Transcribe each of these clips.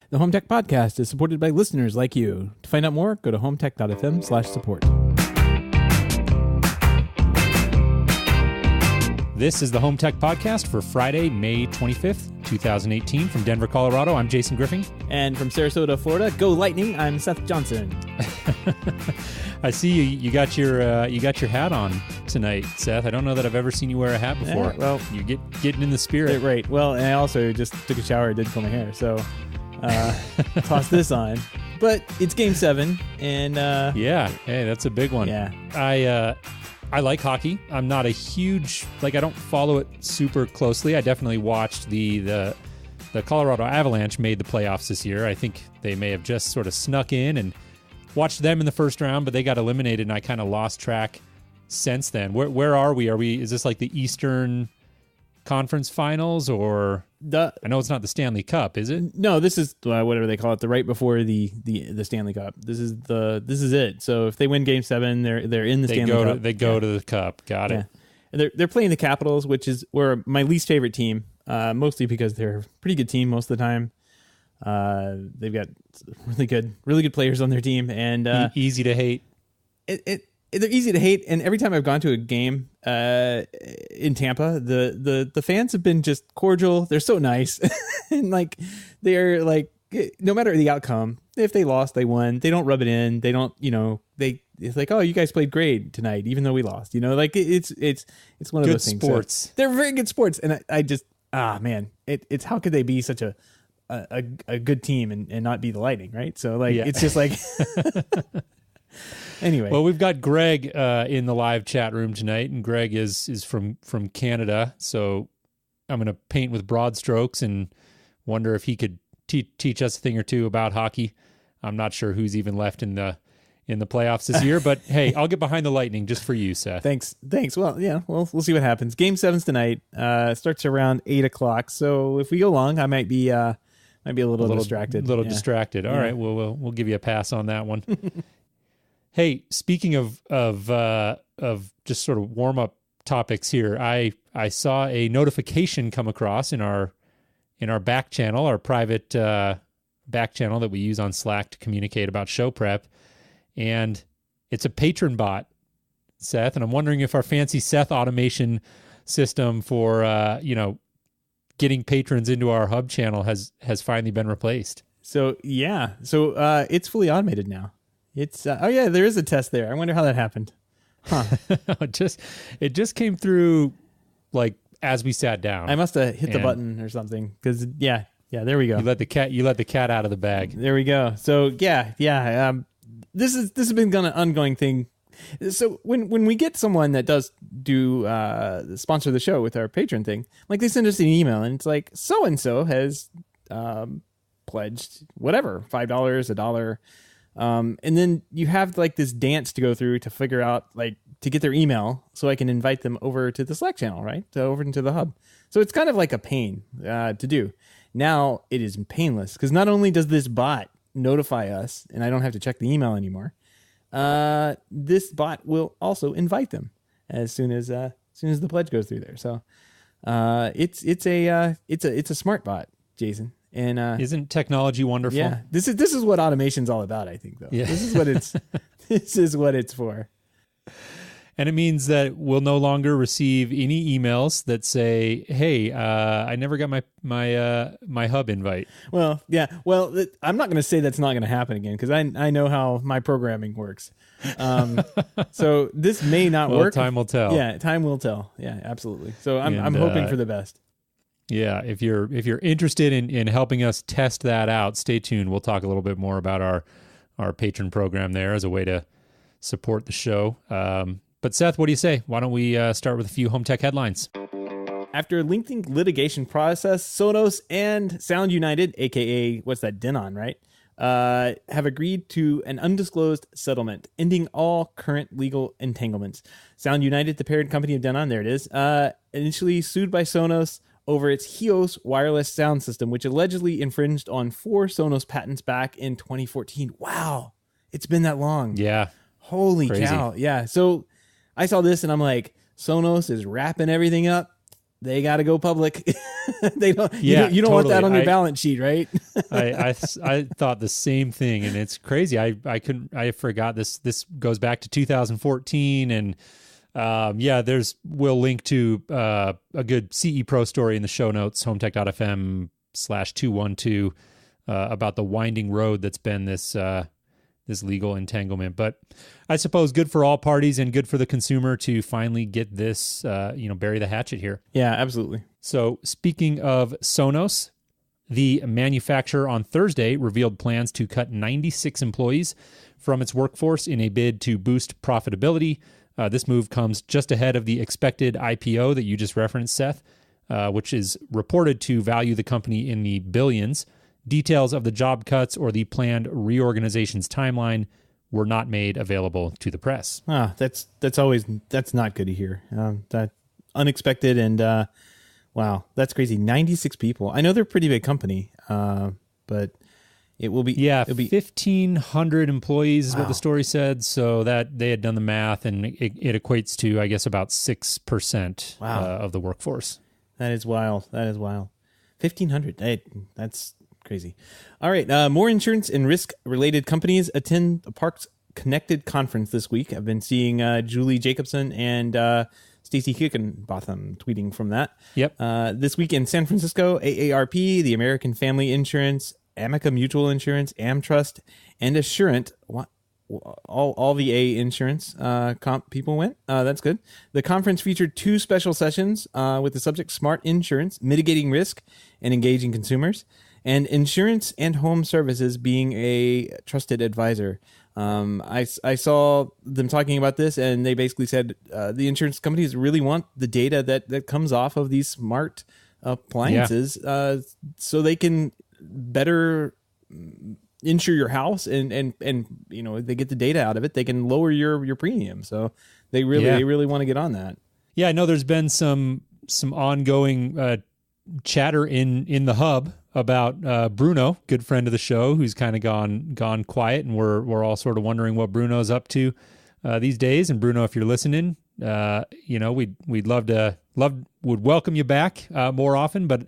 The Home Tech Podcast is supported by listeners like you. To find out more, go to HomeTech.fm/support. This is the Home Tech Podcast for Friday, May 25th, 2018. From Denver, Colorado, I'm Jason Griffin. And from Sarasota, Florida, go Lightning, I'm Seth Johnson. I see you got your hat on tonight, Seth. I don't know that I've ever seen you wear a hat before. Yeah, well, you're getting in the spirit. Right. Well, and I also just took a shower, did comb my hair, so toss this on. But it's Game 7, and yeah, hey, that's a big one. Yeah. I like hockey. I'm not a huge, I don't follow it super closely. I definitely watched the Colorado Avalanche made the playoffs this year. I think they may have just sort of snuck in and watched them in the first round, but they got eliminated, and I kind of lost track since then. Where are we? Is this like the Eastern Conference Finals, or I know it's not the Stanley Cup, is it? No, this is whatever they call it, the right before the Stanley Cup. This is it. So if they win Game 7, they're in the Stanley Cup. They go to the Cup. Got it. And they're playing the Capitals, which is my least favorite team, mostly because they're a pretty good team most of the time. They've got really good players on their team, and easy to hate. They're easy to hate, and every time I've gone to a game in Tampa, the fans have been just cordial. They're so nice, and they're no matter the outcome, if they lost, they won. They don't rub it in. They don't, it's like, oh, you guys played great tonight, even though we lost. It's one of good those things. Sports. So they're very good sports, and I just man, it's how could they be such a good team and not be the Lightning, right? So it's just like. Anyway, well, we've got Greg in the live chat room tonight, and Greg is from Canada. So I'm going to paint with broad strokes and wonder if he could teach us a thing or two about hockey. I'm not sure who's even left in the playoffs this year, but hey, I'll get behind the Lightning just for you, Seth. Thanks. Well, yeah, we'll see what happens. Game 7's tonight. Starts around 8:00. So if we go long, I might be a little distracted. Distracted. All right. Well, we'll give you a pass on that one. Hey, speaking of just sort of warm up topics here, I saw a notification come across in our back channel, our private back channel that we use on Slack to communicate about show prep, and it's a patron bot, Seth, and I'm wondering if our fancy Seth automation system for getting patrons into our hub channel has finally been replaced. So it's fully automated now. It's there is a test there. I wonder how that happened. Huh. it just came through as we sat down. I must have hit the button or something, because there we go. You let the cat out of the bag. There we go. So this has been an ongoing thing. So when we get someone that does sponsor the show with our patron thing, they send us an email and it's like, so and so has pledged whatever, $5, $1. And then you have this dance to go through to figure out to get their email so I can invite them over to the Slack channel, right? Over into the hub. So it's kind of like a pain to do. Now it is painless, because not only does this bot notify us and I don't have to check the email anymore, this bot will also invite them as soon as the pledge goes through there. So it's a smart bot, Jason. And isn't technology wonderful? Yeah, this is what automation's all about, I think, though. Yeah. This is what it's for. And it means that we'll no longer receive any emails that say, "Hey, I never got my hub invite." Well, yeah. Well, I'm not going to say that's not going to happen again, because I know how my programming works. So this may not work. Time will tell. Yeah, time will tell. Yeah, absolutely. So I'm hoping for the best. Yeah, if you're interested in helping us test that out, stay tuned. We'll talk a little bit more about our patron program there as a way to support the show. But Seth, what do you say? Why don't we start with a few home tech headlines? After a lengthy litigation process, Sonos and Sound United, aka what's that, Denon, right? Have agreed to an undisclosed settlement, ending all current legal entanglements. Sound United, the parent company of Denon, there it is, initially sued by Sonos over its Hios wireless sound system, which allegedly infringed on 4 Sonos patents back in 2014. Wow, it's been that long. Yeah. Holy cow. Yeah. So I saw this and I'm like, Sonos is wrapping everything up. they got to go public. They don't. Yeah, you don't want that totally. on your balance sheet, right? I thought the same thing, and it's crazy. I forgot this. This goes back to 2014, and we'll link to a good CE Pro story in the show notes, HomeTech.fm/212, about the winding road that's been this legal entanglement. But I suppose good for all parties and good for the consumer to finally get this, bury the hatchet here. Yeah, absolutely. So speaking of Sonos, the manufacturer on Thursday revealed plans to cut 96 employees from its workforce in a bid to boost profitability. This move comes just ahead of the expected IPO that you just referenced, Seth, which is reported to value the company in the billions. Details of the job cuts or the planned reorganization's timeline were not made available to the press. That's not good to hear. That unexpected and wow, that's crazy. 96 people. I know they're a pretty big company, but it will be 1,500 employees is what the story said. So that they had done the math, and it equates to, I guess, about 6% of the workforce. That is wild. 1,500. That's crazy. All right. More insurance and risk-related companies attend the Parks Connected conference this week. I've been seeing Julie Jacobson and Stacy Higginbotham tweeting from that. Yep. This week in San Francisco, AARP, the American Family Insurance, Amica Mutual Insurance, AmTrust, and Assurant. All the A insurance comp people went. That's good. The conference featured 2 special sessions with the subject Smart Insurance, Mitigating Risk and Engaging Consumers, and Insurance and Home Services being a trusted advisor. I saw them talking about this, and they basically said the insurance companies really want the data that comes off of these smart appliances so they can better insure your house and they get the data out of it. They can lower your premium. So they really want to get on that. Yeah, I know there's been some ongoing chatter in the hub about Bruno, good friend of the show, who's kind of gone quiet, and we're all sort of wondering what Bruno's up to these days. And Bruno, if you're listening, we'd would welcome you back more often. But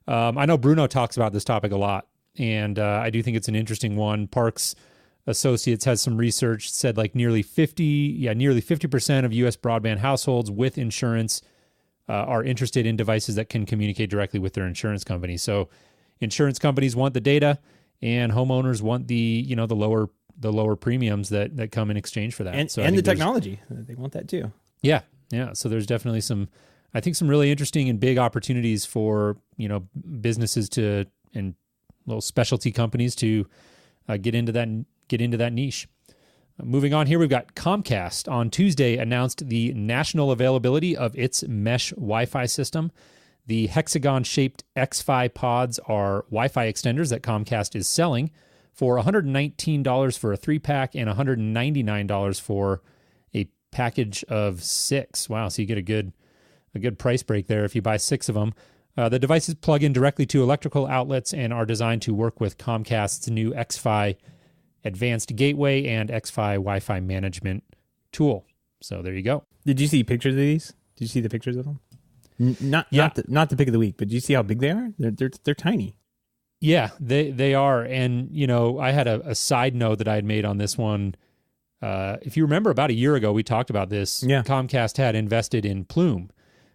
I know Bruno talks about this topic a lot, and I do think it's an interesting one. Parks Associates has some research said like nearly 50% of U.S. broadband households with insurance are interested in devices that can communicate directly with their insurance company. So insurance companies want the data, and homeowners want the lower premiums that come in exchange for that. And the technology, they want that too. Yeah. So there's definitely some really interesting and big opportunities for businesses and little specialty companies to get into that niche. Moving on here, we've got Comcast on Tuesday announced the national availability of its mesh Wi-Fi system. The hexagon-shaped X-Fi pods are Wi-Fi extenders that Comcast is selling for $119 for a 3-pack and $199 for a package of 6. Wow, so you get a good price break there if you buy 6 of them. The devices plug in directly to electrical outlets and are designed to work with Comcast's new X-Fi Advanced Gateway and X-Fi Wi-Fi management tool. So there you go. Did you see pictures of these? Did you see the pictures of them? Not the pick of the week, but do you see how big they are? They're tiny. Yeah, they are. And I had a side note that I had made on this one. If you remember, about a year ago, we talked about this. Yeah. Comcast had invested in Plume,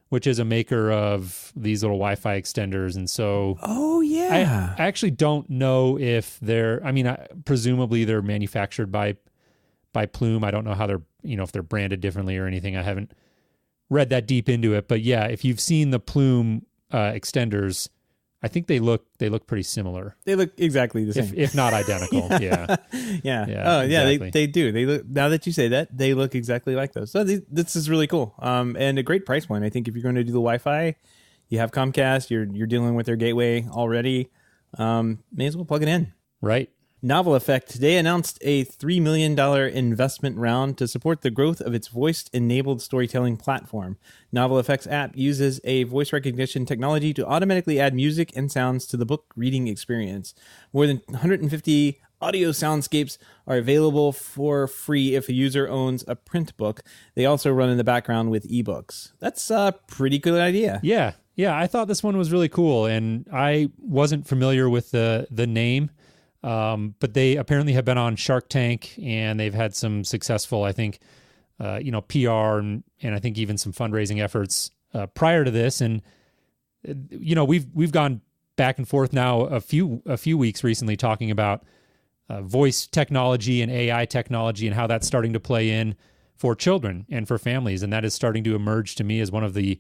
which is a maker of these little Wi-Fi extenders. And so, I actually don't know if presumably they're manufactured by Plume. I don't know how they're, if they're branded differently or anything. I haven't read that deep into it, but yeah, if you've seen the Plume extenders, I think they look pretty similar. They look exactly the same, if not identical. Yeah. Oh, yeah. Exactly. They do. They look. Now that you say that, they look exactly like those. So this is really cool. And a great price point. I think if you're going to do the Wi-Fi, you have Comcast. You're dealing with their gateway already. May as well plug it in. Right. Novel Effect today announced a $3 million investment round to support the growth of its voice-enabled storytelling platform. Novel Effect's app uses a voice recognition technology to automatically add music and sounds to the book reading experience. More than 150 audio soundscapes are available for free if a user owns a print book. They also run in the background with ebooks. That's a pretty good idea. Yeah. Yeah, I thought this one was really cool, and I wasn't familiar with the name, but they apparently have been on Shark Tank, and they've had some successful, I think, PR and I think even some fundraising efforts prior to this. And we've gone back and forth now a few weeks recently talking about voice technology and AI technology and how that's starting to play in for children and for families, and that is starting to emerge to me as one of the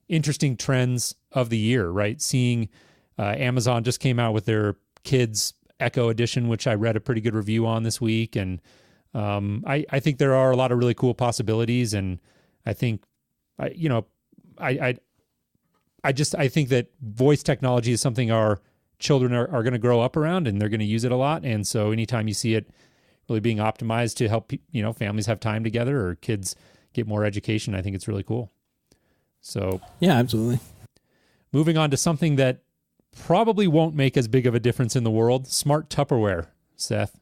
interesting trends of the year, right? Seeing Amazon just came out with their Kids Echo Edition, which I read a pretty good review on this week. And I think there are a lot of really cool possibilities. And I think, I think that voice technology is something our children are going to grow up around, and they're going to use it a lot. And so anytime you see it really being optimized to help, families have time together or kids get more education, I think it's really cool. So yeah, absolutely. Moving on to something that probably won't make as big of a difference in the world: smart Tupperware. Seth,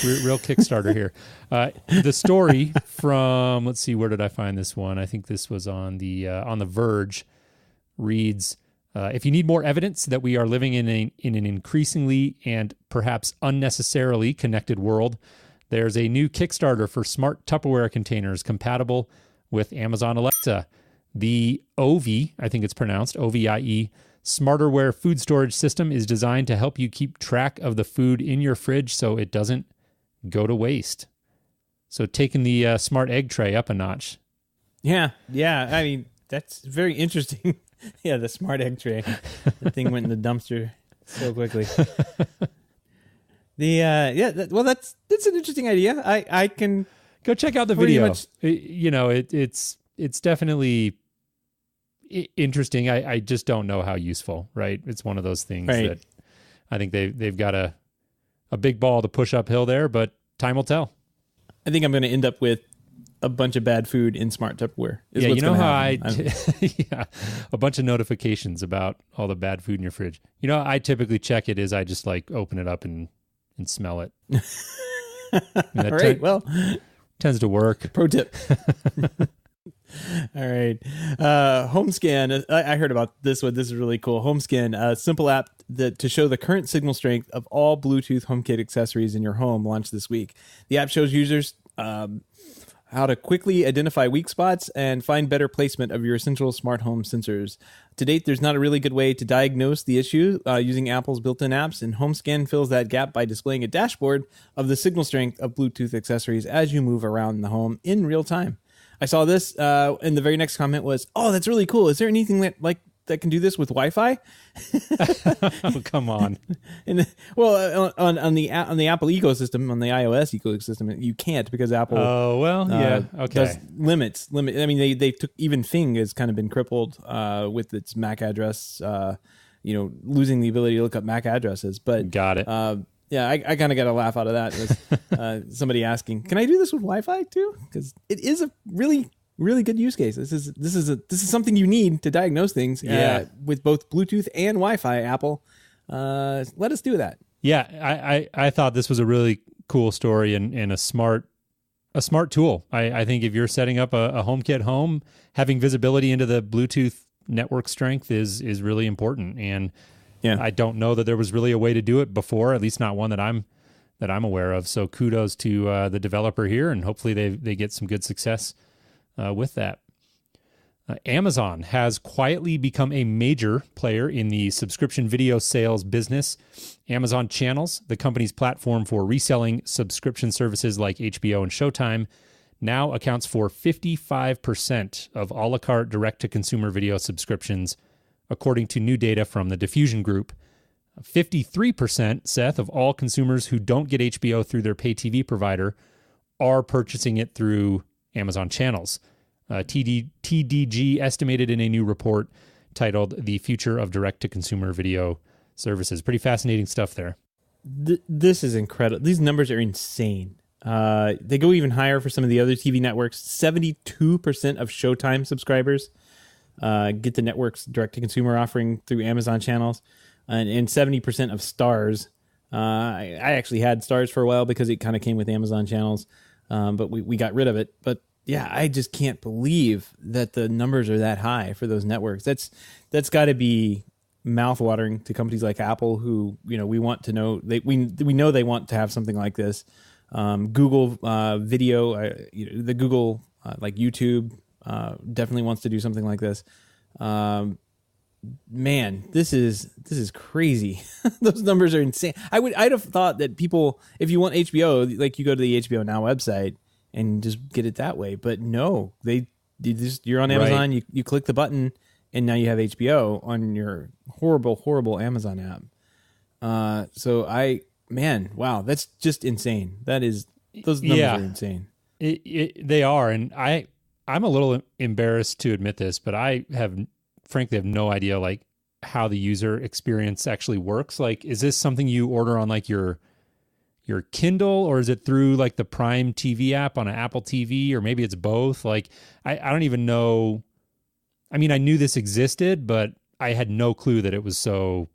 real Kickstarter here. The story from, let's see, where did I find this one? I think this was on the Verge. Reads, if you need more evidence that we are living in an increasingly and perhaps unnecessarily connected world, there's a new Kickstarter for smart Tupperware containers compatible with Amazon Alexa. The OVIE, I think it's pronounced, OVIE, Smarterware food storage system is designed to help you keep track of the food in your fridge so it doesn't go to waste. So taking the smart egg tray up a notch. Yeah. I mean, that's very interesting. Yeah, the smart egg tray. The thing went in the dumpster so quickly. That's an interesting idea. I can go check out the video. It's definitely interesting. I just don't know how useful, right? It's one of those things that I think they've got a big ball to push uphill there, but time will tell. I think I'm going to end up with a bunch of bad food in smart Tupperware. Yeah, you know how a bunch of notifications about all the bad food in your fridge. I typically check it as I just open it up and smell it. All right, tends to work. Pro tip. All right. HomeScan. I heard about this one. This is really cool. HomeScan, a simple app to show the current signal strength of all Bluetooth HomeKit accessories in your home, launched this week. The app shows users how to quickly identify weak spots and find better placement of your essential smart home sensors. To date, there's not a really good way to diagnose the issue using Apple's built-in apps, and HomeScan fills that gap by displaying a dashboard of the signal strength of Bluetooth accessories as you move around the home in real time. I saw this, and the very next comment was, "Oh, that's really cool. Is there anything that can do this with Wi-Fi?" Oh, come on. On the Apple ecosystem, on the iOS ecosystem, you can't, because Apple. Oh well, yeah, okay. Does limit. I mean, they took, even Fing has kind of been crippled with its MAC address. Losing the ability to look up MAC addresses. But got it. Yeah, I kind of got a laugh out of that. It was somebody asking, "Can I do this with Wi-Fi too?" Because it is a really, really good use case. This is something you need to diagnose things. With both Bluetooth and Wi-Fi. Apple, let us do that. Yeah, I thought this was a really cool story and a smart tool. I think if you're setting up a HomeKit home, having visibility into the Bluetooth network strength is really important. And yeah, I don't know that there was really a way to do it before, at least not one that I'm aware of. So kudos to the developer here, and hopefully they get some good success with that. Amazon has quietly become a major player in the subscription video sales business. Amazon Channels, the company's platform for reselling subscription services like HBO and Showtime, now accounts for 55% of a la carte direct-to-consumer video subscriptions, according to new data from the Diffusion Group. 53%, Seth, of all consumers who don't get HBO through their pay TV provider are purchasing it through Amazon Channels. TDG estimated in a new report titled The Future of Direct-to-Consumer Video Services. Pretty fascinating stuff there. This is incredible. These numbers are insane. They go even higher for some of the other TV networks. 72% of Showtime subscribers get the network's direct-to-consumer offering through Amazon Channels, and 70% of Stars. I actually had Stars for a while because it kind of came with Amazon Channels, but we got rid of it. But yeah, I just can't believe that the numbers are that high for those networks. That's got to be mouthwatering to companies like Apple, who we want to know we know they want to have something like this. Google video, the Google like YouTube definitely wants to do something like this. Man, this is crazy. Those numbers are insane. I'd have thought that people, if you want HBO, like you go to the HBO Now website and just get it that way. But no, you're on Amazon, Right. you click the button, and now you have HBO on your horrible Amazon app. Wow, that's just insane. Those numbers are insane. They are, and I'm a little embarrassed to admit this, but I frankly have no idea like how the user experience actually works. Like, is this something you order on like your Kindle, or is it through like the Prime TV app on an Apple TV, or maybe it's both? Like, I don't even know. I mean, I knew this existed, but I had no clue that it was so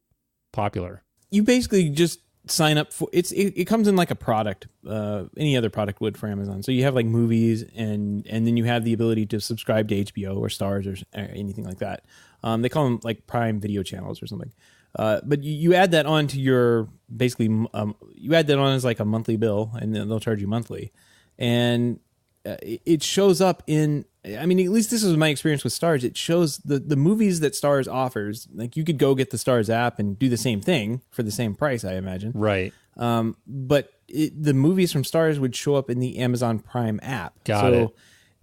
popular. You basically just sign up for it comes in like a product, any other product would for Amazon. So you have like movies, and then you have the ability to subscribe to HBO or Stars or anything like that. They call them like Prime Video channels or something. But you add that on to your you add that on as like a monthly bill, and then they'll charge you monthly, and it shows up in. I mean, at least this was my experience with Stars. It shows the movies that Stars offers. Like, you could go get the Stars app and do the same thing for the same price, I imagine. Right. But the movies from Stars would show up in the Amazon Prime app. Got it.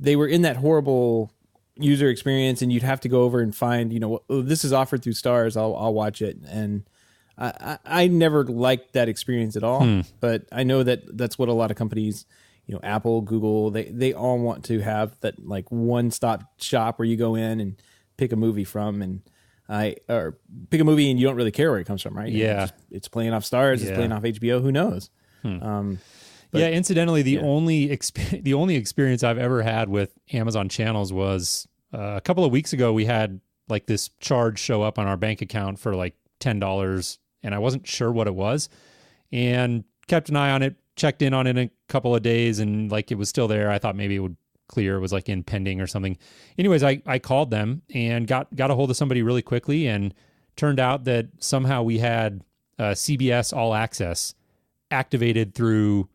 They were in that horrible user experience, and you'd have to go over and find, this is offered through Stars. I'll watch it. And I never liked that experience at all. But I know that that's what a lot of companies, Apple, Google, they all want to have that like one-stop shop where you go in and pick a movie from, or pick a movie and you don't really care where it comes from, right? Yeah. It's playing off Stars, it's playing off HBO, who knows? Yeah, incidentally, the only experience I've ever had with Amazon channels was a couple of weeks ago. We had like this charge show up on our bank account for like $10, and I wasn't sure what it was, and kept an eye on it, checked in on it in a couple of days, and like it was still there. I thought maybe it would clear. It was like in pending or something. Anyways, I called them and got a hold of somebody really quickly, and turned out that somehow we had CBS All Access activated through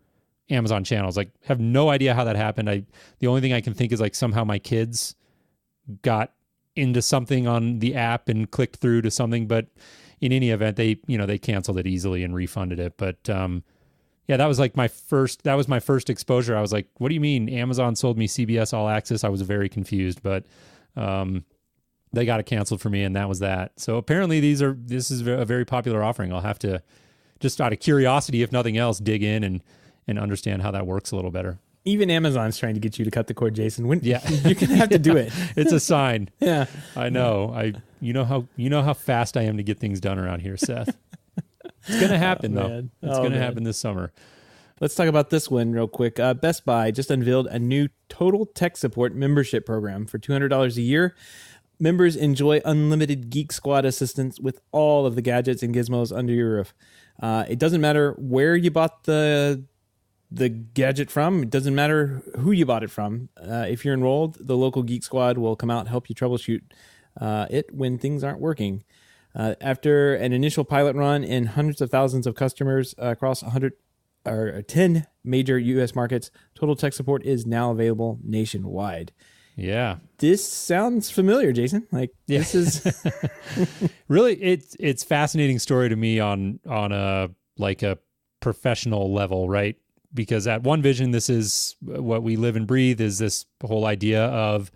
Amazon channels. Like, have no idea how that happened. The only thing I can think is like somehow my kids got into something on the app and clicked through to something, but in any event, they canceled it easily and refunded it. But yeah, that was my first exposure. I was like, what do you mean Amazon sold me CBS All Access? I was very confused, but they got it canceled for me, and that was that. So apparently this is a very popular offering. I'll have to, just out of curiosity, if nothing else, dig in and understand how that works a little better. Even Amazon's trying to get you to cut the cord, Jason. Yeah. You're gonna have to do it. It's a sign. Yeah, I know. You know how fast I am to get things done around here, Seth. It's gonna happen though. Man. It's gonna happen this summer. Let's talk about this one real quick. Best Buy just unveiled a new Total Tech Support membership program for $200 a year. Members enjoy unlimited Geek Squad assistance with all of the gadgets and gizmos under your roof. It doesn't matter where you bought the gadget from. It doesn't matter who you bought it from. If you're enrolled, the local Geek Squad will come out and help you troubleshoot it when things aren't working. After an initial pilot run in hundreds of thousands of customers across 10 major U.S. markets, Total Tech Support is now available nationwide. Yeah. This sounds familiar, Jason. This is really, it's fascinating story to me on a professional level, right? Because at One Vision, this is what we live and breathe, is this whole idea of,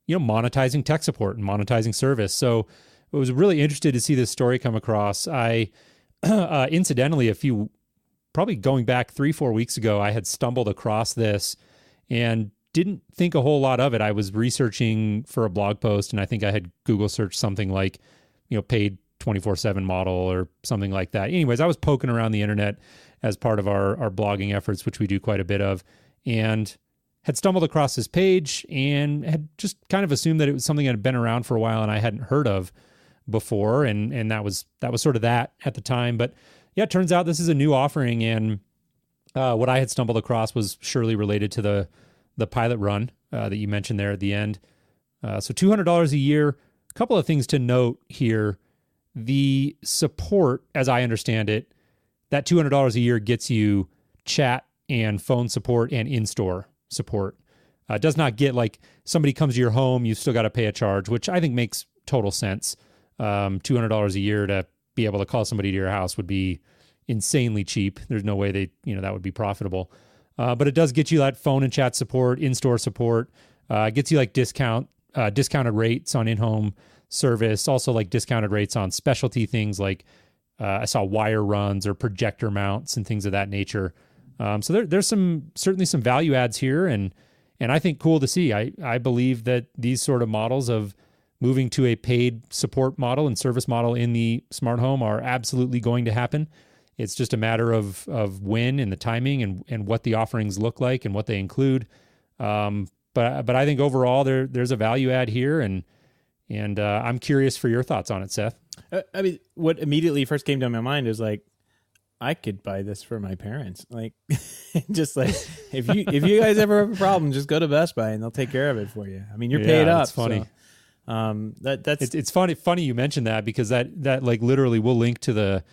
monetizing tech support and monetizing service. So I was really interested to see this story come across. I, incidentally, probably going back 3-4 weeks ago, I had stumbled across this and didn't think a whole lot of it. I was researching for a blog post, and I think I had Google searched something like, paid 24/7 model or something like that. Anyways, I was poking around the internet as part of our blogging efforts, which we do quite a bit of, and had stumbled across this page and had just kind of assumed that it was something that had been around for a while and I hadn't heard of before. And that was sort of that at the time. But yeah, it turns out this is a new offering, and what I had stumbled across was surely related to the pilot run that you mentioned there at the end. So $200 a year. A couple of things to note here. The support, as I understand it, that $200 a year gets you chat and phone support and in-store support. It does not get like somebody comes to your home, you've still got to pay a charge, which I think makes total sense. $200 a year to be able to call somebody to your house would be insanely cheap. There's no way that would be profitable. But it does get you that phone and chat support, in-store support. It gets you like discounted rates on in-home service, also like discounted rates on specialty things like I saw wire runs or projector mounts and things of that nature. So there's certainly some value adds here, and I think cool to see. I believe that these sort of models of moving to a paid support model and service model in the smart home are absolutely going to happen. It's just a matter of when and the timing and what the offerings look like and what they include. But I think overall there's a value add here, and I'm curious for your thoughts on it, Seth. I mean, what immediately first came to my mind is like, I could buy this for my parents. Like, just like if you guys ever have a problem, just go to Best Buy and they'll take care of it for you. I mean, you're paid up. It's funny. So, it's funny you mentioned that, because that like literally will link to the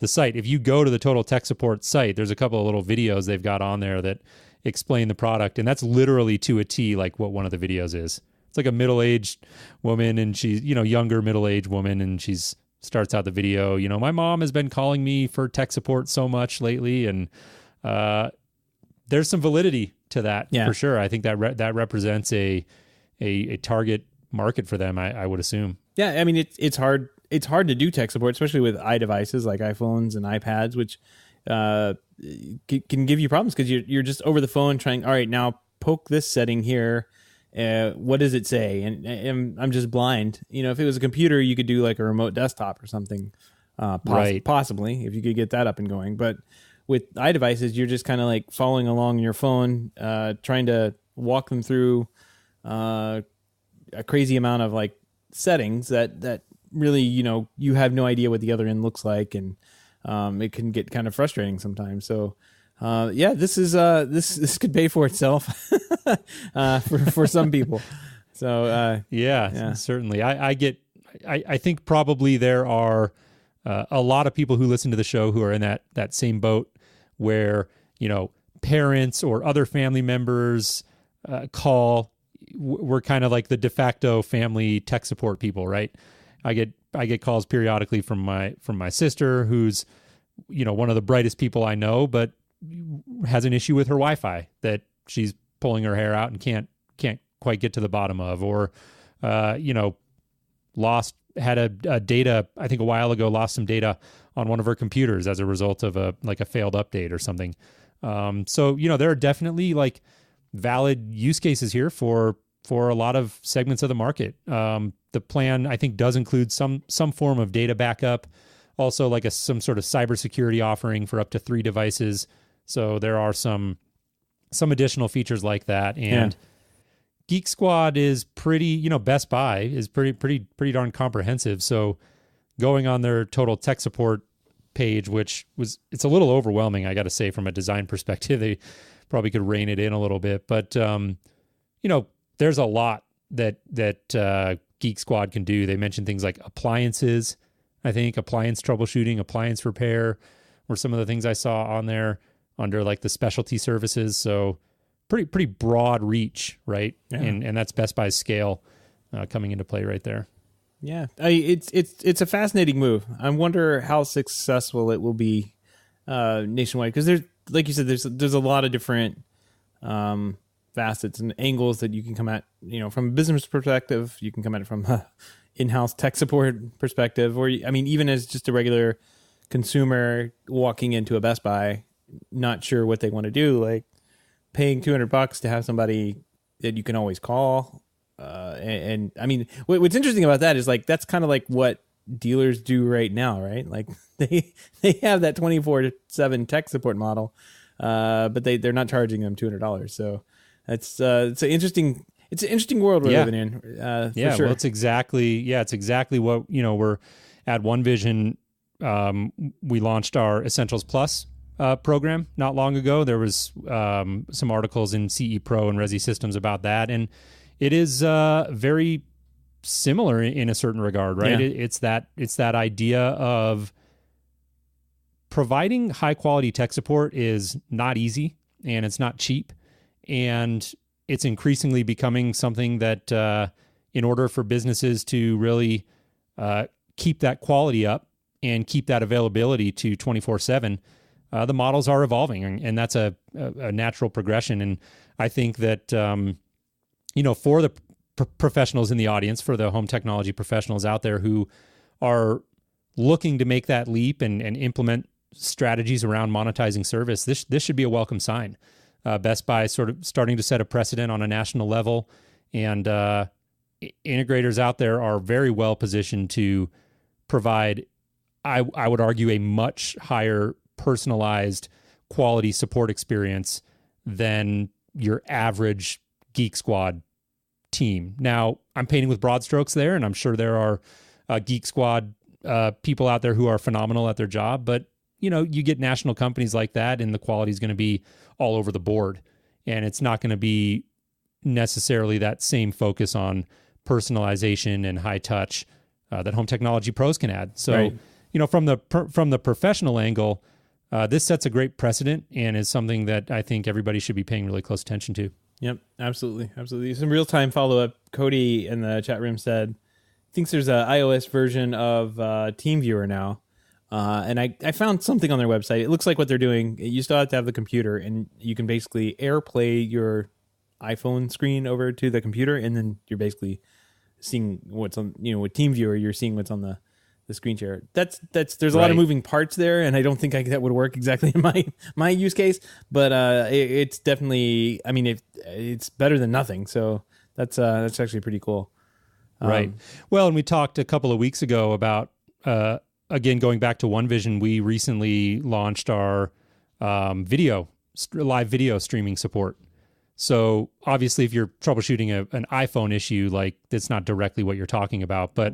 site. If you go to the Total Tech Support site, there's a couple of little videos they've got on there that explain the product, and that's literally to a T like what one of the videos is. It's like a middle-aged woman, and she's, younger middle-aged woman, and she's starts out the video, my mom has been calling me for tech support so much lately, and there's some validity to that for sure. I think that represents a target market for them, I would assume. Yeah, I mean, it's hard to do tech support, especially with iDevices like iPhones and iPads, which can give you problems because you're just over the phone trying, all right, now poke this setting here. What does it say? And I'm just blind. If it was a computer, you could do like a remote desktop or something, possibly, if you could get that up and going. But with iDevices, you're just kind of like following along your phone, trying to walk them through a crazy amount of like settings that really, you have no idea what the other end looks like, and it can get kind of frustrating sometimes. So this is this could pay for itself for some people. So certainly. I think probably there are a lot of people who listen to the show who are in that same boat where parents or other family members call. We're kind of like the de facto family tech support people, right? I get calls periodically from my sister, who's one of the brightest people I know, but has an issue with her Wi-Fi that she's pulling her hair out and can't quite get to the bottom of, or had a data, I think a while ago, lost some data on one of her computers as a result of a failed update or something. So there are definitely like valid use cases here for a lot of segments of the market. The plan, I think, does include some form of data backup, also like some sort of cybersecurity offering for up to 3 devices. So there are some additional features like that. And Geek Squad is pretty, Best Buy is pretty darn comprehensive. So going on their Total Tech Support page, it's a little overwhelming, I got to say, from a design perspective. They probably could rein it in a little bit, but there's a lot that Geek Squad can do. They mentioned things like appliances. I think appliance troubleshooting, appliance repair were some of the things I saw on there under like the specialty services. So pretty broad reach, right? Yeah. And that's Best Buy's scale coming into play right there. Yeah, it's a fascinating move. I wonder how successful it will be nationwide, because there's, like you said, there's a lot of different facets and angles that you can come at. From a business perspective, you can come at it from a in-house tech support perspective, or even as just a regular consumer walking into a Best Buy, not sure what they want to do, like paying $200 to have somebody that you can always call. And what's interesting about that is like that's kind of like what dealers do right now, right? Like they have that 24/7 tech support model, but they're not charging them $200. So it's an interesting world we're living in. For sure. Well, it's exactly what we're at One Vision. We launched our Essentials Plus program not long ago. There was some articles in CE Pro and Resi Systems about that, and it is very similar in a certain regard, right? Yeah. It's that idea of providing high quality tech support is not easy, and it's not cheap, and it's increasingly becoming something that in order for businesses to really keep that quality up and keep that availability to 24/7, the models are evolving, and that's a natural progression. And I think that for the professionals in the audience, for the home technology professionals out there who are looking to make that leap and implement strategies around monetizing service, this should be a welcome sign. Best Buy sort of starting to set a precedent on a national level, and integrators out there are very well positioned to provide, I would argue, a much higher personalized quality support experience than your average Geek Squad team. Now, I'm painting with broad strokes there, and I'm sure there are Geek Squad people out there who are phenomenal at their job, but you get national companies like that, and the quality is going to be all over the board, and it's not going to be necessarily that same focus on personalization and high touch that home technology pros can add. So, Right. From the professional angle, this sets a great precedent and is something that I think everybody should be paying really close attention to. Yep, absolutely. Some real-time follow-up. Cody in the chat room said, thinks there's an iOS version of TeamViewer now. And I found something on their website. It looks like what they're doing. You still have to have the computer, and you can basically AirPlay your iPhone screen over to the computer, and then you're basically seeing what's on, with TeamViewer, you're seeing what's on the screen share. There's a lot of moving parts there, and I don't think that would work exactly in my use case, but it's definitely, it's better than nothing. So that's actually pretty cool. Right. Well, and we talked a couple of weeks ago about, again, going back to OneVision, we recently launched our live video streaming support. So obviously, if you're troubleshooting an iPhone issue, like that's not directly what you're talking about, but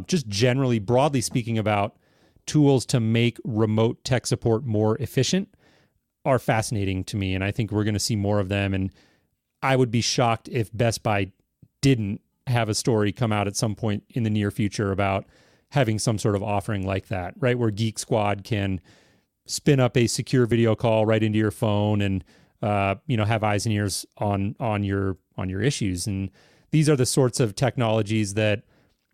just generally, broadly speaking, about tools to make remote tech support more efficient are fascinating to me. And I think we're going to see more of them. And I would be shocked if Best Buy didn't have a story come out at some point in the near future about having some sort of offering like that, right? Where Geek Squad can spin up a secure video call right into your phone and, have eyes and ears on your issues. And these are the sorts of technologies that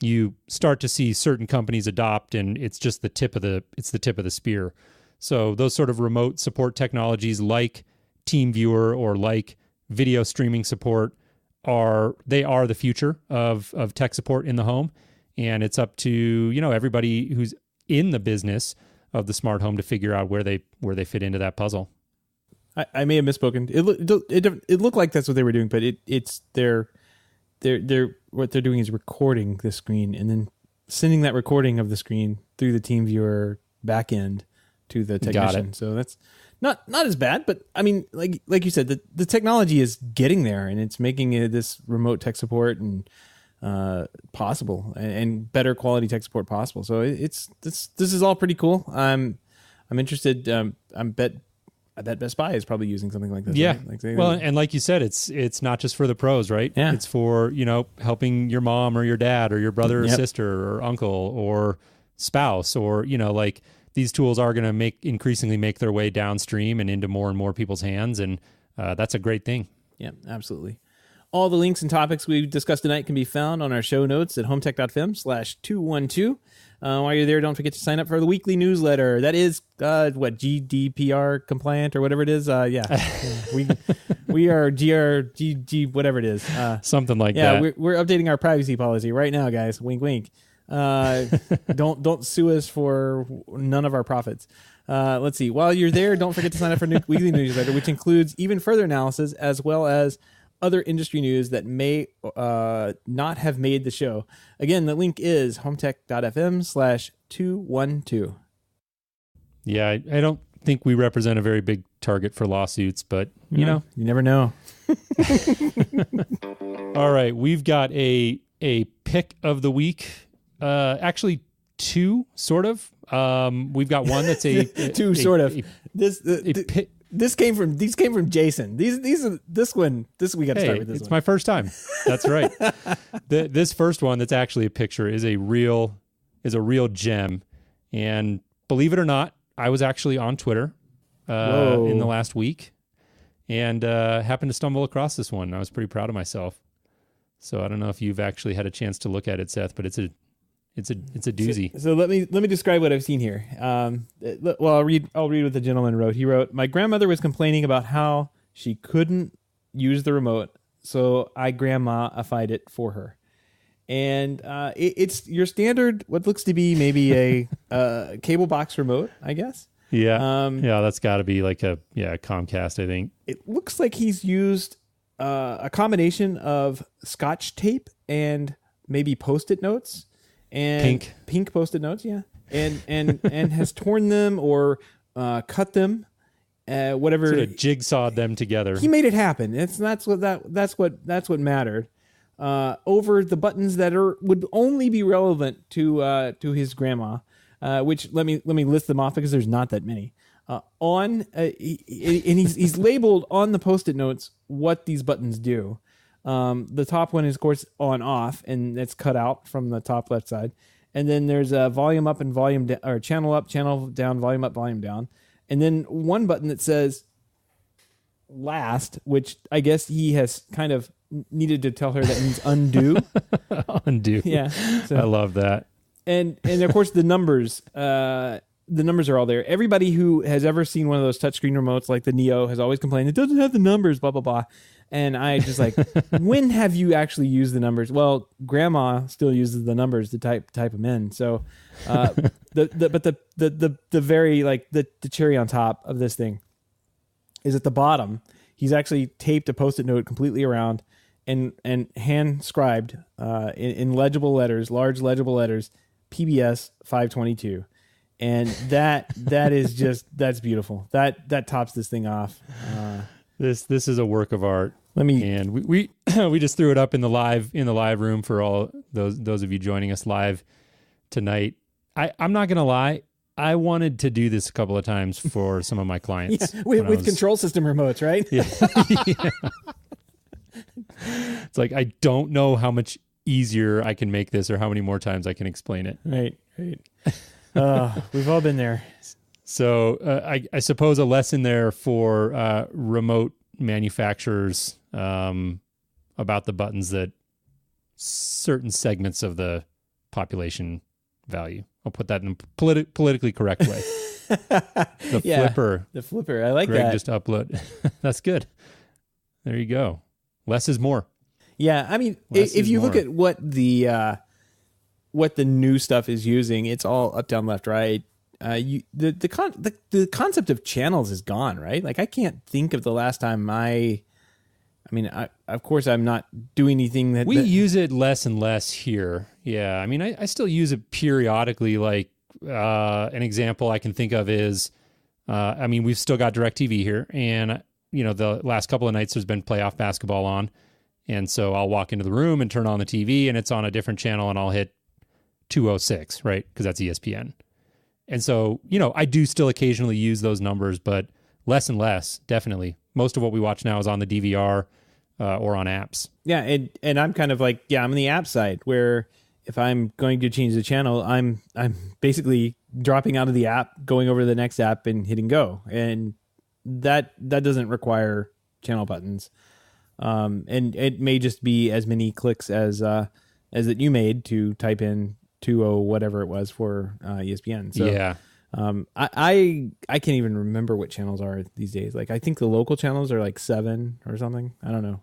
you start to see certain companies adopt, and it's just the tip of the spear. So those sort of remote support technologies like TeamViewer or like video streaming support are the future of tech support in the home. And it's up to, everybody who's in the business of the smart home to figure out where they fit into that puzzle. I may have misspoken. It looked like that's what they were doing, but they're what they're doing is recording the screen and then sending that recording of the screen through the TeamViewer backend to the technician. So that's not as bad, but like you said, the technology is getting there, and it's making this remote tech support and possible, and better quality tech support possible. So this is all pretty cool. I'm interested. I bet Best Buy is probably using something like this. Yeah. Right? And like you said, it's not just for the pros, right? Yeah. It's for, helping your mom or your dad or your brother or sister or uncle or spouse, or, these tools are going to increasingly make their way downstream and into more and more people's hands. And that's a great thing. Yeah, absolutely. All the links and topics we discussed tonight can be found on our show notes at HomeTech.fm/212. While you're there, don't forget to sign up for the weekly newsletter. That is, GDPR compliant or whatever it is. We are GRGG, whatever it is. Something like that. Yeah, we're updating our privacy policy right now, guys. Wink, wink. Don't sue us for none of our profits. Let's see. While you're there, don't forget to sign up for weekly newsletter, which includes even further analysis as well as other industry news that may not have made the show. Again, the link is HomeTech.fm/212. Yeah, I don't think we represent a very big target for lawsuits, but you never know. All right, we've got a pick of the week. Actually, two, sort of. We've got one that's two, sort of. These came from Jason. This we got to start with this. It's my first time. That's right. This first one that's actually a picture is a real gem. And believe it or not, I was actually on Twitter in the last week and happened to stumble across this one. I was pretty proud of myself. So I don't know if you've actually had a chance to look at it, Seth, but it's a doozy. So let me describe what I've seen here. Well, I'll read what the gentleman wrote. He wrote, "My grandmother was complaining about how she couldn't use the remote, so I grandma-ified it for her." And it's your standard, what looks to be maybe a cable box remote, I guess. Yeah, that's got to be like a Comcast, I think. It looks like he's used a combination of Scotch tape and maybe Post-it notes. And pink Post-it notes, yeah, and has torn them or cut them, whatever. Sort of jigsawed them together. He made it happen. That's what mattered. Over the buttons that would only be relevant to his grandma, which let me list them off because there's not that many. He's labeled on the Post-it notes what these buttons do. The top one is, of course, on off, and it's cut out from the top left side. And then there's a volume up and volume down, or channel up, channel down, volume up, volume down. And then one button that says last, which I guess he has kind of needed to tell her that means undo. Undo. Yeah. So, I love that. And of course the numbers are all there. Everybody who has ever seen one of those touchscreen remotes like the Neo has always complained it doesn't have the numbers, blah blah blah. And I just like, when have you actually used the numbers? Well, Grandma still uses the numbers to type them in. So, the very like the cherry on top of this thing is at the bottom. He's actually taped a Post-it note completely around and hand scribed in legible letters, large legible letters, PBS 522. And that is just, that's beautiful. That tops this thing off. This is a work of art. And we we just threw it up in the live room for all those of you joining us live tonight. I'm not gonna lie, I wanted to do this a couple of times for some of my clients. Yeah, with control system remotes, right? Yeah. Yeah. It's like, I don't know how much easier I can make this or how many more times I can explain it. Right. We've all been there. So I suppose a lesson there for remote manufacturers about the buttons that certain segments of the population value. I'll put that in a politically correct way. The flipper. The flipper. I like Greg that. just upload. That's good. There you go. Less is more. Yeah, I mean, if you look at what the new stuff is using, it's all up, down, left, right. The concept of channels is gone, right? Like, I can't think of the last time of course I'm not doing anything that we use it less and less here. Yeah. I mean, I still use it periodically. Like, an example I can think of is, we've still got DirecTV here, and the last couple of nights there's been playoff basketball on. And so I'll walk into the room and turn on the TV and it's on a different channel and I'll hit 206, right? Because that's ESPN. And so, I do still occasionally use those numbers, but less and less, definitely. Most of what we watch now is on the DVR or on apps. Yeah, and I'm kind of like, I'm on the app side where if I'm going to change the channel, I'm basically dropping out of the app, going over to the next app and hitting go. And that doesn't require channel buttons. And it may just be as many clicks as that you made to type in 20 whatever it was for ESPN. So yeah. I can't even remember what channels are these days. Like, I think the local channels are like 7 or something. I don't know.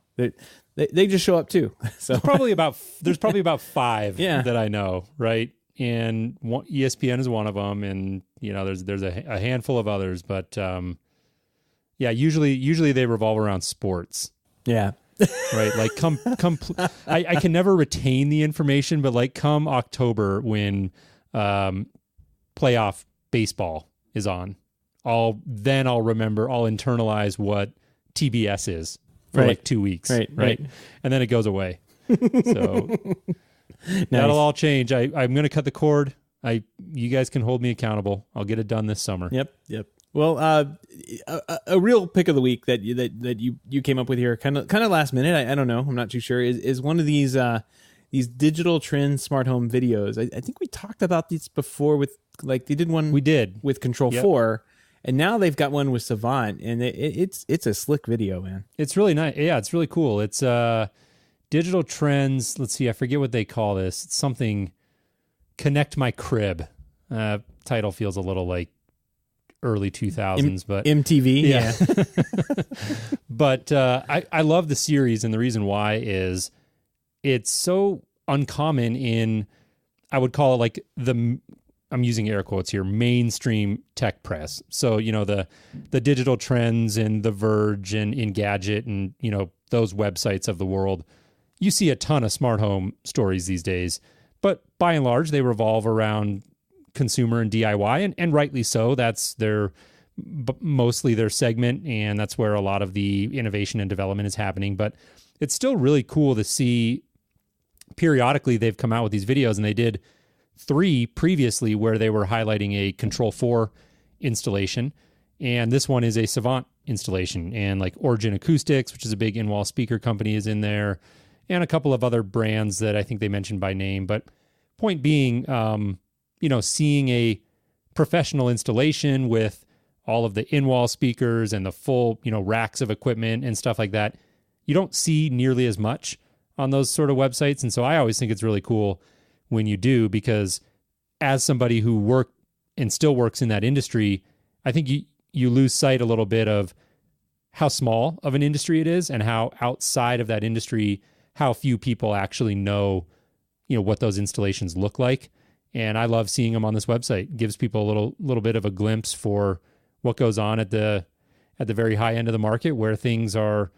They just show up too. So there's probably about 5 yeah. that I know, right? And ESPN is one of them, and there's a handful of others, but usually they revolve around sports. Yeah. Right. Like I can never retain the information, but like come October when playoff baseball is on, I'll remember, I'll internalize what TBS is for like 2 weeks. Right. And then it goes away. So nice. That'll all change. I'm going to cut the cord. You guys can hold me accountable. I'll get it done this summer. Yep. Well, a real pick of the week that you came up with here, kind of last minute. I don't know. I'm not too sure. Is one of these digital trend smart home videos. I think we talked about these before with like they did one. We did with Control 4, and now they've got one with Savant, and it's a slick video, man. It's really nice. Yeah, it's really cool. It's digital trends. Let's see. I forget what they call this. It's something. Connect My Crib. Title feels a little like early 2000s, but MTV. Yeah. But I love the series, and the reason why is it's so uncommon in, I would call it like I'm using air quotes here, mainstream tech press. So, the digital trends and The Verge and Engadget and, those websites of the world. You see a ton of smart home stories these days, but by and large, they revolve around consumer and DIY, and rightly so. That's mostly their segment, and that's where a lot of the innovation and development is happening. But it's still really cool to see periodically they've come out with these videos, and they did 3 previously where they were highlighting a Control 4 installation, and this one is a Savant installation, and like Origin Acoustics, which is a big in-wall speaker company, is in there, and a couple of other brands that I think they mentioned by name. But point being, seeing a professional installation with all of the in-wall speakers and the full, racks of equipment and stuff like that, you don't see nearly as much on those sort of websites. And so I always think it's really cool when you do, because as somebody who worked and still works in that industry, I think you lose sight a little bit of how small of an industry it is and how outside of that industry, how few people actually know, what those installations look like. And I love seeing them on this website. It gives people a little bit of a glimpse for what goes on at the very high end of the market, where things have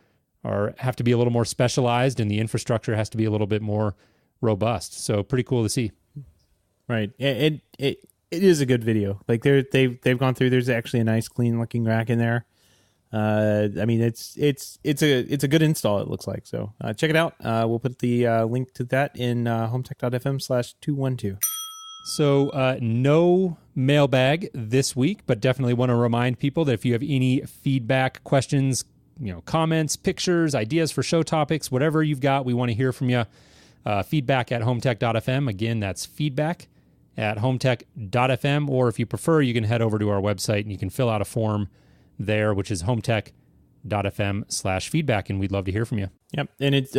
to be a little more specialized and the infrastructure has to be a little bit more robust. So pretty cool to see. Right. It is a good video. Like they've gone through. There's actually a nice clean looking rack in there. It's a good install, it looks like. So check it out. We'll put the link to that in HomeTech.fm/212. So no mailbag this week, but definitely want to remind people that if you have any feedback, questions, comments, pictures, ideas for show topics, whatever you've got, we want to hear from you. Feedback at HomeTech.fm. Again, that's feedback at HomeTech.fm. Or if you prefer, you can head over to our website and you can fill out a form there, which is HomeTech.fm/feedback, and we'd love to hear from you. Yep, and it's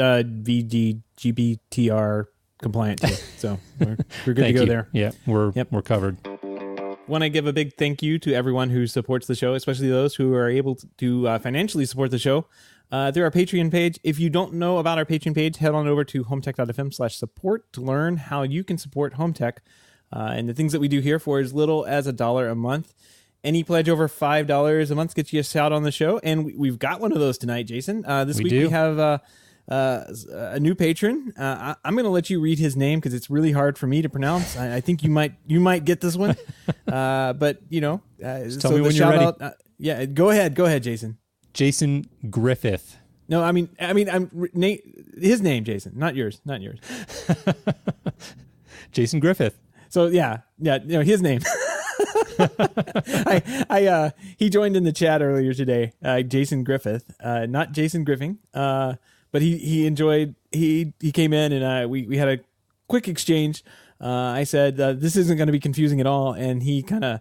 VGBTR compliant too, so we're good to go there. Yeah, we're covered. Want to give a big thank you to everyone who supports the show, especially those who are able to financially support the show through our Patreon page. If you don't know about our Patreon page, head on over to HomeTech.fm/support to learn how you can support HomeTech and the things that we do here for as little as $1 a month. Any pledge over $5 a month gets you a shout on the show, and we've got one of those tonight, Jason. This week we have a new patron. I'm going to let you read his name because it's really hard for me to pronounce. I think you might get this one, but just tell me when you're ready. Go ahead, Jason. Jason Griffith. No, I mean, his name, Jason, not yours. Jason Griffith. So his name. He joined in the chat earlier today, Jason Griffith, not Jason Griffing, but he enjoyed, he came in and we had a quick exchange. I said, this isn't going to be confusing at all. And he kind of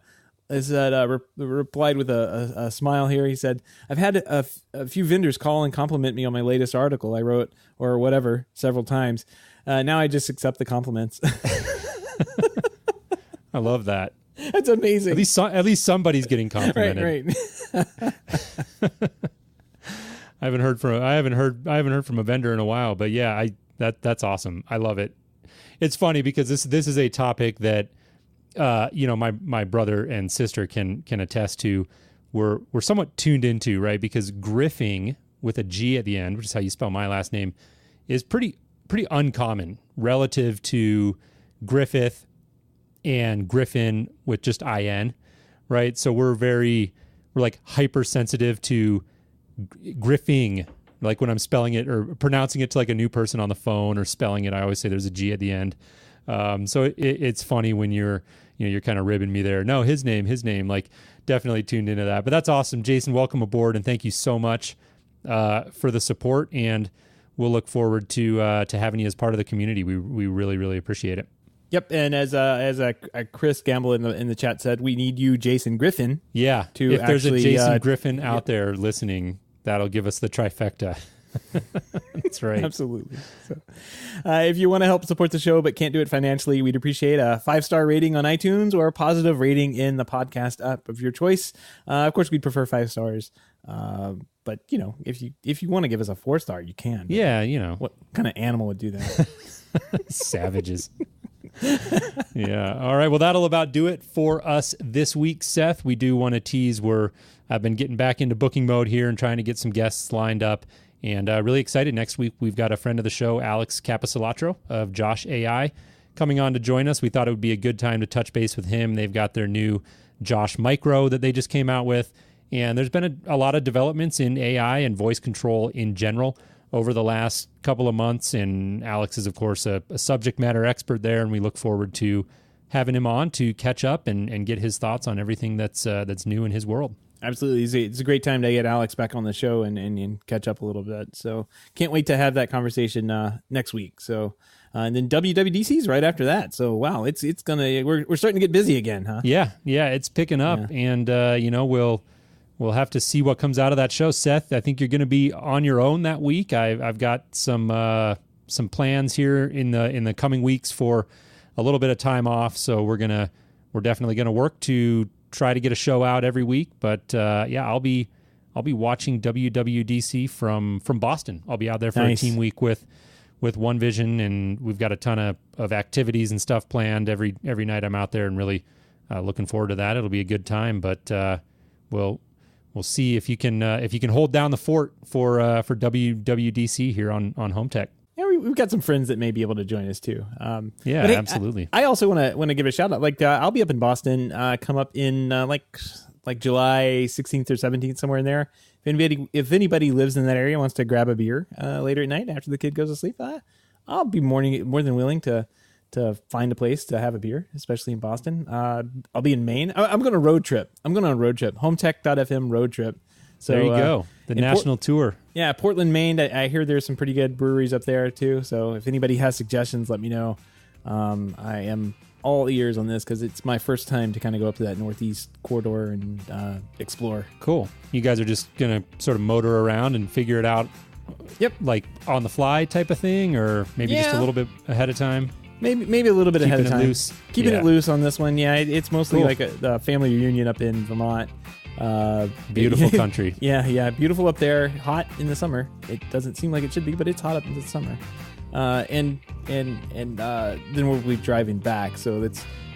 replied with a smile here. He said, I've had a few vendors call and compliment me on my latest article I wrote or whatever several times. Now I just accept the compliments. I love that. That's amazing. At least somebody's getting complimented. Right. I haven't heard from a vendor in a while, but yeah, that's awesome. I love it. It's funny because this is a topic that my brother and sister can attest to. We're somewhat tuned into, right? Because Griffing with a G at the end, which is how you spell my last name, is pretty uncommon relative to Griffith and Griffin with just IN, right? So we're like hypersensitive to Griffing. Like when I'm spelling it or pronouncing it to like a new person on the phone or spelling it, I always say there's a G at the end. So it's funny when you're kind of ribbing me there. No, his name, like definitely tuned into that. But that's awesome. Jason, welcome aboard, and thank you so much for the support, and we'll look forward to having you as part of the community. We really, really appreciate it. Yep, and as Chris Gamble in the chat said, we need you, Jason Griffin. Yeah, to if there's actually, a Jason Griffin out there listening, that'll give us the trifecta. That's right. Absolutely. So, if you want to help support the show but can't do it financially, we'd appreciate a 5-star rating on iTunes or a positive rating in the podcast app of your choice. Of course, we'd prefer 5 stars. But if you want to give us a 4-star, you can. Yeah, what kind of animal would do that? Savages. Yeah. All right. Well, that'll about do it for us this week, Seth. We do want to tease I've been getting back into booking mode here and trying to get some guests lined up. And really excited. Next week, we've got a friend of the show, Alex Capicilatro of Josh AI, coming on to join us. We thought it would be a good time to touch base with him. They've got their new Josh Micro that they just came out with. And there's been a lot of developments in AI and voice control in general over the last couple of months. And Alex is, of course, a subject matter expert there. And we look forward to having him on to catch up and get his thoughts on everything that's new in his world. Absolutely. It's a great time to get Alex back on the show and catch up a little bit. So can't wait to have that conversation next week. So and then WWDC's right after that. So wow, we're starting to get busy again, huh? Yeah, it's picking up, and we'll have to see what comes out of that show. Seth, I think you're going to be on your own that week. I've got some plans here in the coming weeks for a little bit of time off. So we're definitely gonna work to try to get a show out every week. But I'll be watching WWDC from Boston. I'll be out there for a team week with One Vision, and we've got a ton of activities and stuff planned every night I'm out there, and really looking forward to that. It'll be a good time. But we'll see if you can hold down the fort for WWDC here on Home Tech. Yeah, we've got some friends that may be able to join us too. Hey, absolutely. I also want to give a shout out. Like I'll be up in Boston. Come up in like July 16th or 17th, somewhere in there. If anybody lives in that area, wants to grab a beer later at night after the kid goes to sleep, I'll be more than willing to find a place to have a beer, especially in Boston. I'll be in Maine. I'm going to road trip. I'm going on a road trip. HomeTech.fm road trip. So there you go. The national tour. Yeah, Portland, Maine. I hear there's some pretty good breweries up there too. So if anybody has suggestions, let me know. I am all ears on this because it's my first time to kind of go up to that northeast corridor and explore. Cool. You guys are just going to sort of motor around and figure it out. Yep. Like on the fly type of thing, or maybe just a little bit ahead of time. Maybe a little bit ahead of time. Keeping it loose on this one. Yeah, it's mostly like a family reunion up in Vermont. Beautiful country. Yeah, beautiful up there. Hot in the summer. It doesn't seem like it should be, but it's hot up in the summer. And then we'll be driving back. So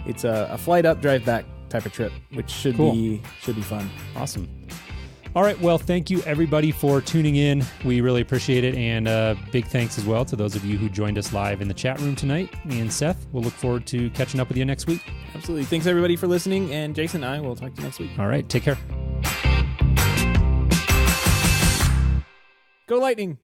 it's a flight up, drive back type of trip, which should be fun. Awesome. All right. Well, thank you everybody for tuning in. We really appreciate it. And big thanks as well to those of you who joined us live in the chat room tonight. Me and Seth, we'll look forward to catching up with you next week. Absolutely. Thanks everybody for listening. And Jason and I will talk to you next week. All right. Take care. Go Lightning.